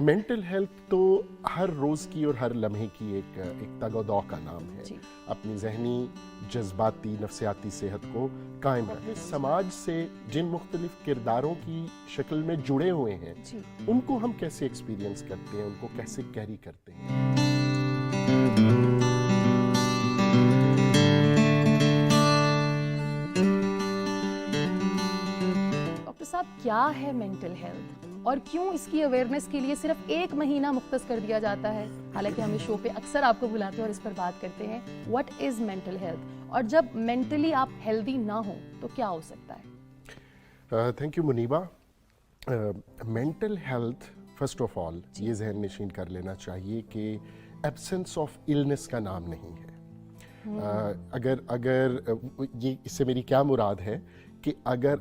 Mental health तो हर रोज़ की और हर लम्हे की एक तगोदौ का नाम है। अपनी जहनी, जज्बाती, नफ्सियाती सेहत को कायम रखें। समाज से जिन मुख्तलिफ किरदारों की शक्ल में जुड़े हुए हैं, उनको हम कैसे एक्सपीरियंस करते हैं, उनको कैसे कैरी करते हैं। डॉक्टर साहब, क्या है मेंटल हेल्थ और क्यों इसकी अवेयरनेस के लिए सिर्फ 1 महीना मुख्तस कर दिया जाता है? हालांकि हम इस शो पे अक्सर आपको बुलाते हैं और इस पर बात करते हैं। व्हाट इज मेंटल हेल्थ, और जब मेंटली आप हेल्दी ना हो तो क्या हो सकता है? Thank you Muneeba. Mental health first of all ये जहन नशीन कर लेना चाहिए कि एब्सेंस ऑफ इलनेस का नाम नहीं है। अगर ये इससे मेरी क्या मुराद है कि अगर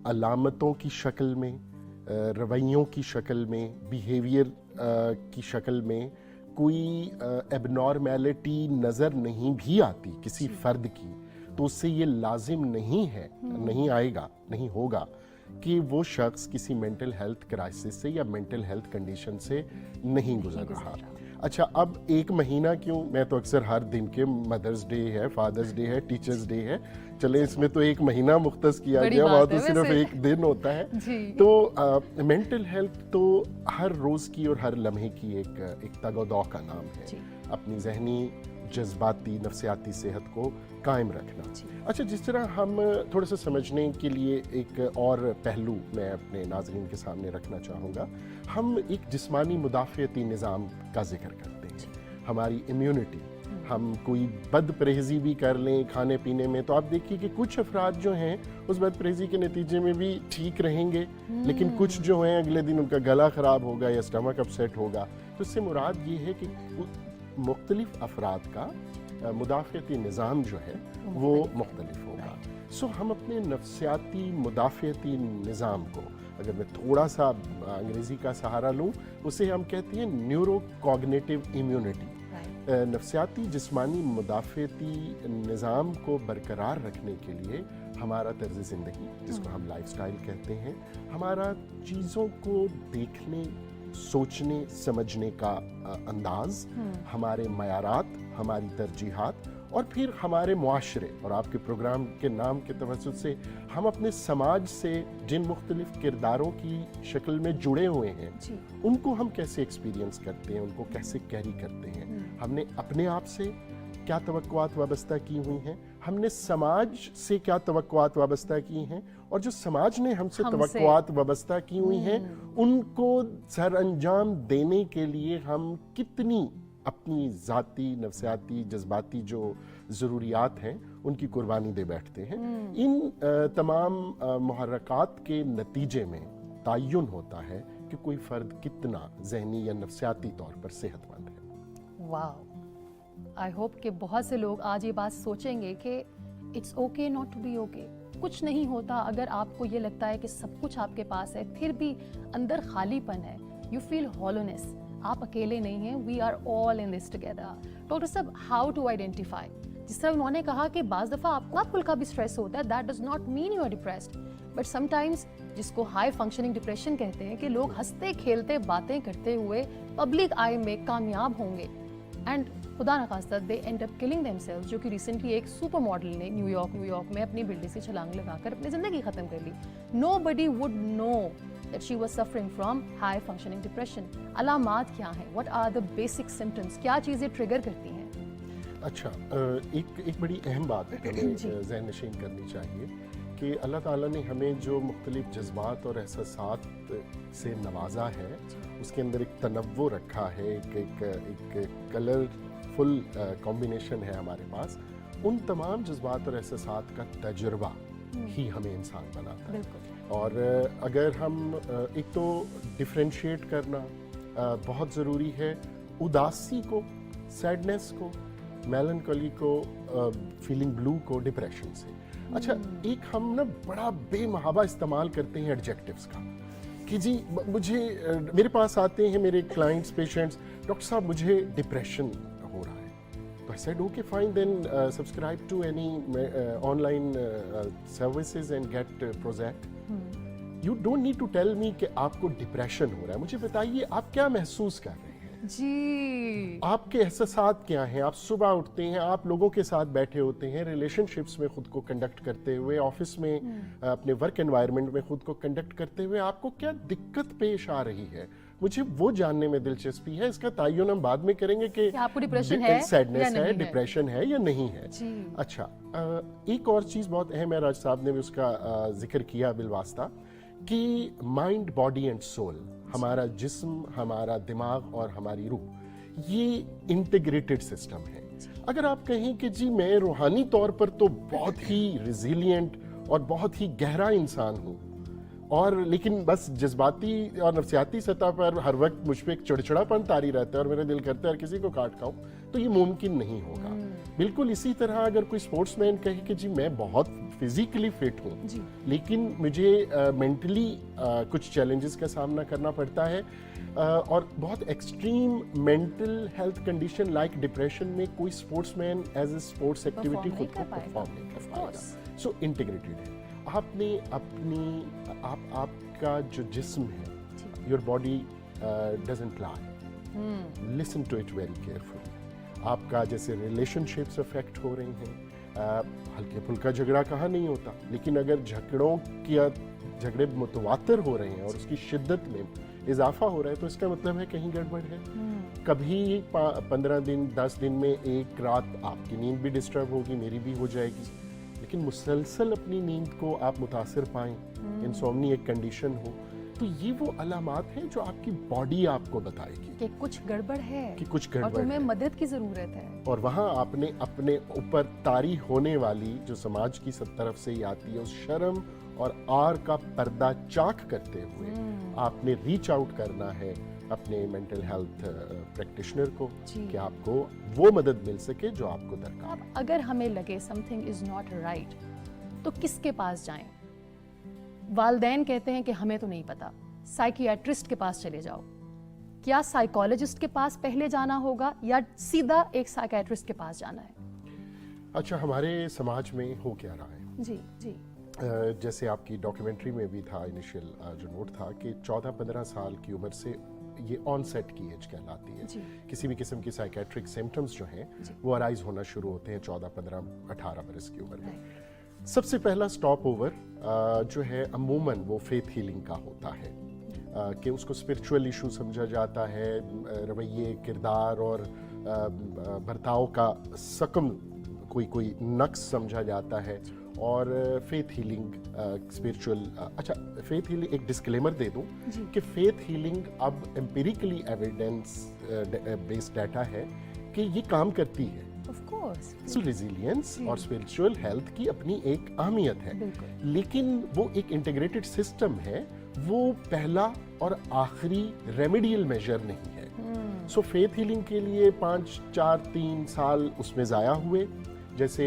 अलामतों की शक्ल में, रवैयों की शक्ल में, बिहेवियर की शक्ल में कोई एबनॉर्मेलिटी नज़र नहीं भी आती किसी फ़र्द की, तो उससे ये लाजिम नहीं है, नहीं आएगा, नहीं होगा कि वो शख्स किसी मेंटल हेल्थ क्राइसिस से या मेंटल हेल्थ कंडीशन से नहीं गुजर रहा। अच्छा, अब 1 महीना क्यों? मैं तो अक्सर हर दिन के मदर्स डे है, फादर्स डे है, टीचर्स डे है, चले इसमें तो 1 महीना मुख्तस किया गया, वहाँ तो सिर्फ 1 दिन होता है। तो मेंटल हेल्थ तो हर रोज़ की और हर लम्हे की एक तगोदौ का नाम है। अपनी जहनी, जज्बाती, नफ्सियाती सेहत को कायम रखना। अच्छा, जिस तरह हम थोड़ा सा समझने के लिए एक और पहलू मैं अपने नाज़रीन के सामने रखना चाहूँगा। हम एक जिस्मानी मुदाफ़ियती निज़ाम का जिक्र करते हैं, हमारी इम्यूनिटी। हम कोई बद परहेज़ी भी कर लें खाने पीने में, तो आप देखिए कि कुछ अफराद जो हैं उस बद परहेज़ी के नतीजे में भी ठीक रहेंगे, लेकिन कुछ जो हैं अगले दिन उनका गला ख़राब होगा या स्टमक अपसेट होगा। तो इससे मुराद ये है कि मुख्तलिफ अफराद का मुदाफ़ियती निज़ाम जो है वो मुख्तलिफ होगा। सो हम अपने नफ्सियाती मुदाफ़ियती निज़ाम को, अगर मैं थोड़ा सा अंग्रेज़ी का सहारा लूँ, उसे हम कहते हैं न्यूरो कॉग्निटिव इम्यूनिटी। नफ्सियाती जिस्मानी मुदाफ़ियती निज़ाम को बरकरार रखने के लिए हमारा तर्ज़ ज़िंदगी, जिसको हम लाइफस्टाइल कहते हैं, हमारा चीज़ों को देखने, सोचने समझने का अंदाज़, हमारे मयारात, हमारी तरजीहात, और फिर हमारे मुआशरे, और आपके प्रोग्राम के नाम के तवज्जुह से हम अपने समाज से जिन मुख्तलिफ किरदारों की शक्ल में जुड़े हुए हैं, उनको हम कैसे एक्सपीरियंस करते हैं, उनको कैसे कैरी करते हैं। हमने अपने आप से क्या तवक्कुआत वाबस्ता की हुई हैं, हमने समाज से क्या तवक्कुआत वाबस्ता की हैं, और जो समाज ने हमसे तवक्कुआत वाबस्ता की हुई हैं, उनको सर अंजाम देने के लिए हम कितनी अपनी ज़ाती, नफ्सियाती, जज्बाती जो ज़रूरियात हैं उनकी कुर्बानी दे बैठते हैं। इन तमाम मुहर्रकात के नतीजे में तायुन होता है कि कोई फ़र्द कितना ज़हनी या नफ्सियाती तौर पर सेहतमंद है। वाह, आई होप कि बहुत से लोग आज ये बात सोचेंगे कि it's okay not to be okay. कुछ नहीं होता अगर आपको ये लगता है कि सब कुछ आपके पास है, फिर भी अंदर खालीपन है, यू फील हॉलोनेस। आप अकेले नहीं हैं, we are all in this together. Doctor साहब, हाउ टू आइडेंटिफाई? जिस तरह उन्होंने कहा कि बाज़ दफ़ा आपको हल्का भी स्ट्रेस होता है, that does not mean you are depressed, but sometimes, जिसको हाई फंक्शनिंग डिप्रेशन कहते हैं, कि लोग हंसते खेलते बातें करते हुए पब्लिक आई में कामयाब होंगे एंड खुदा न खास्ता दे एंड अप किलिंग देमसेल्व्स, जो कि रिसेंटली एक सुपर मॉडल ने न्यूयॉर्क में अपनी बिल्डिंग से छलांग लगाकर अपनी ज़िंदगी ख़त्म कर ली। Nobody would know that she was suffering from high functioning depression. अलामात क्या हैं? What are the basic symptoms? क्या चीज़ें ट्रिगर करती हैं? अच्छा, एक बड़ी अहम बात हमें ज़हन नशीन करनी चाहिए कि अल्लाह ताला ने हमें जो मुख्तलिफ जज्बात और एहसासात से नवाजा है, उसके अंदर एक तनव्वुर रखा है, एक कलरफुल कॉम्बिनेशन है हमारे पास। उन तमाम जज्बात और एहसासात का तजुर्बा ही हमें इंसान बनाता है। और अगर हम एक तो डिफ्रेंशिएट करना बहुत ज़रूरी है, उदासी को, सैडनेस को, मेलनकली को, फीलिंग ब्लू को डिप्रेशन से। अच्छा, एक हम ना बड़ा बेमहाबा इस्तेमाल करते हैं एडजेक्टिव्स का कि जी मुझे, मेरे पास आते हैं मेरे क्लाइंट्स, पेशेंट्स, डॉक्टर साहब मुझे डिप्रेशन हो रहा है। तो I said okay fine, then subscribe to any online services and get project. You don't need to tell me कि आपको डिप्रेशन हो रहा है, मुझे बताइए आप क्या महसूस कर रहे हैं, जी, आपके एहसासात क्या हैं। आप सुबह उठते हैं, आप लोगों के साथ बैठे होते हैं, रिलेशनशिप्स में खुद को कंडक्ट करते हुए, ऑफिस में अपने वर्क एनवायरनमेंट में खुद को कंडक्ट करते हुए आपको क्या दिक्कत पेश आ रही है, मुझे वो जानने में दिलचस्पी है। इसका तयन हम बाद में करेंगे कि आपको डिप्रेशन है सैडनेस या है, नहीं है। डिप्रेशन है या नहीं है। जी। अच्छा, एक और चीज़ बहुत अहम है, राज साहब ने भी उसका जिक्र किया बिलवास्ता, कि माइंड बॉडी एंड सोल, हमारा जिस्म, हमारा दिमाग और हमारी रूह, ये इंटीग्रेटेड सिस्टम है। अगर आप कहें कि जी मैं रूहानी तौर पर तो बहुत ही रिजिलियंट और बहुत ही गहरा इंसान हूँ, और लेकिन बस जज्बाती और नफसियाती सतह पर हर वक्त मुझ पर एक चिड़चिड़ापन तारी रहता है और मेरा दिल करता है हर किसी को काट खाऊं, तो ये मुमकिन नहीं होगा। बिल्कुल इसी तरह अगर कोई स्पोर्ट्समैन कहे कि जी मैं बहुत फिजिकली फिट हूँ, लेकिन मुझे मेंटली कुछ चैलेंजेस का सामना करना पड़ता है, और बहुत extreme mental health condition like depression में कोई sportsman as a sports activity खुद को परफॉर्म नहीं कर पाएगा। सो इंटीग्रेटेड है। आपने अपनी आपका जो जिस्म है, your body doesn't lie, listen to it very carefully. आपका जैसे रिलेशनशिप्स अफेक्ट हो रही हैं, हल्के फुल्का झगड़ा कहाँ नहीं होता, लेकिन अगर झगड़े मुतवातर हो रहे हैं और उसकी शिद्दत में इजाफा हो रहा है, तो इसका मतलब है कहीं गड़बड़ है। कभी 15 दिन 10 दिन में एक रात आपकी नींद भी डिस्टर्ब होगी, मेरी भी हो जाएगी, लेकिन मुसलसल अपनी नींद को आप मुतासिर पाएं, इंसोम्नी एक कंडीशन हो, तो ये वो अलामात हैं जो आपकी बॉडी आपको बताएगी कि कुछ गड़बड़ है, कि कुछ गड़बड़ और तुम्हें है, मदद की जरूरत है। और वहाँ आपने अपने ऊपर तारी होने वाली जो समाज की सब तरफ से ही आती है, उस शर्म और आर का पर्दा चाक करते हुए आपने रीच आउट करना है अपने मेंटल हेल्थ प्रैक्टिशनर को, कि आपको वो मदद मिल सके जो आपको दरकार। अब अगर हमें लगे समथिंग इज नॉट राइट, तो किसके पास जाएं? वालिदैन कहते हैं कि हमें तो नहीं पता, साइकियाट्रिस्ट के पास चले जाओ। क्या साइकोलॉजिस्ट के पास पहले जाना होगा या सीधा एक साइकियाट्रिस्ट के पास जाना है? अच्छा, हमारे समाज में हो क्या रहा है? जी जी, जैसे आपकी डॉक्यूमेंट्री में भी था, इनिशियल जो नोट था कि 14-15 साल की उम्र से ये ऑनसेट की एज कहलाती है। किसी भी किस्म की साइकेट्रिक सिम्टम्स जो हैं वो अराइज होना शुरू होते हैं 14, 15, 18 बरस की उम्र में। सबसे पहला स्टॉप ओवर जो है अमूमन वो फेथ हीलिंग का होता है, कि उसको स्पिरिचुअल इशू समझा जाता है, रवैये, किरदार और बर्ताव का सकम कोई नक्स समझा जाता है, और फेथ हीलिंग स्पिरिचुअल। अच्छा, फेथ हीलिंग एक डिस्क्लेमर दे दूं कि फेथ हीलिंग अब एम्पिरिकली एविडेंस बेस्ड डाटा है कि ये काम करती है। ऑफ कोर्स, रेजिलियंस और स्पिरिचुअल हेल्थ की अपनी एक अहमियत है, लेकिन वो एक इंटीग्रेटेड सिस्टम है, वो पहला और आखिरी रेमेडियल मेजर नहीं है। सो फेथ हीलिंग के लिए 5, 4, 3 साल उसमें ज़ाया हुए। जैसे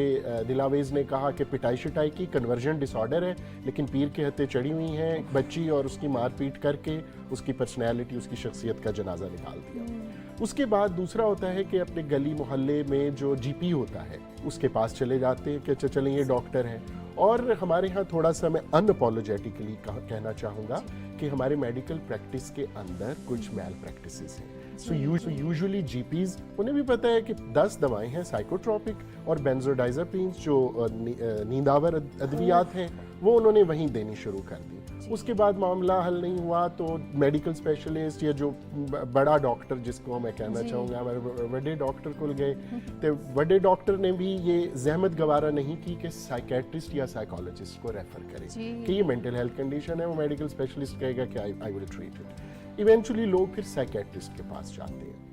दिलावेज ने कहा कि पिटाई शिटाई की कन्वर्जन डिसऑर्डर है, लेकिन पीर के हत्थे चढ़ी हुई हैं एक बच्ची, और उसकी मारपीट करके उसकी पर्सनैलिटी, उसकी शख्सियत का जनाजा निकाल दिया। उसके बाद दूसरा होता है कि अपने गली मोहल्ले में जो जीपी होता है उसके पास चले जाते हैं कि अच्छा चलें ये डॉक्टर हैं। और हमारे यहाँ थोड़ा सा मैं अनअपोलोजेटिकली कहना चाहूँगा कि हमारे मेडिकल प्रैक्टिस के अंदर कुछ मैल प्रैक्टिसेस हैं। सो यूजुअली जीपीज, उन्हें भी पता है कि 10 दवाएं हैं साइकोट्रोपिक और बेंजोडाइजापीन्स जो नींदावर अद्वियात हैं, वो उन्होंने वहीं देनी शुरू कर दी। उसके बाद मामला हल नहीं हुआ तो मेडिकल स्पेशलिस्ट या जो बड़ा डॉक्टर, जिसको मैं कहना चाहूँगा हमारे बड़े डॉक्टर को गए, तो बड़े डॉक्टर ने भी ये जहमत गवारा नहीं की कि साइकेट्रिस्ट या साइकोलॉजिस्ट को रेफर करें कि ये मेंटल हेल्थ कंडीशन है। वो मेडिकल स्पेशलिस्ट कहेगा कि I will treat it. Eventually लोग फिर साइकेट्रिस्ट के पास जाते हैं,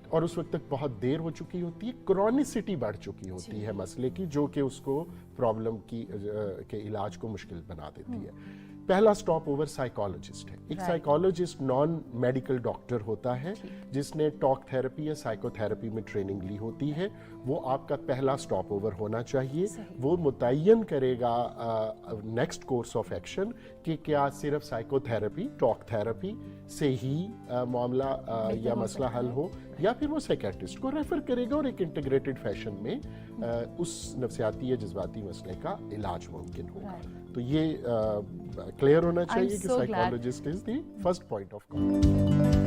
और उस वक्त तक बहुत देर हो चुकी होती है, क्रॉनिसिटी बढ़ चुकी होती है मसले की, जो कि उसको प्रॉब्लम की के इलाज को मुश्किल बना देती है। पहला स्टॉप ओवर साइकोलॉजिस्ट है। एक साइकोलॉजिस्ट नॉन मेडिकल डॉक्टर होता है जिसने टॉक थेरेपी या साइकोथेरेपी में ट्रेनिंग ली होती है। वो आपका पहला स्टॉप ओवर होना चाहिए। वो मुतय्यन करेगा नेक्स्ट कोर्स ऑफ एक्शन कि क्या सिर्फ साइकोथेरेपी, टॉक थेरेपी से ही मामला या मसला हल हो, یا پھر وہ سائیکیٹرسٹ کو ریفر کرے گا اور ایک انٹیگریٹڈ فیشن میں اس نفسیاتی یا جذباتی مسئلے کا علاج ممکن ہوگا. تو یہ کلیئر ہونا چاہیے کہ so glad. Psychologist is the first point of contact.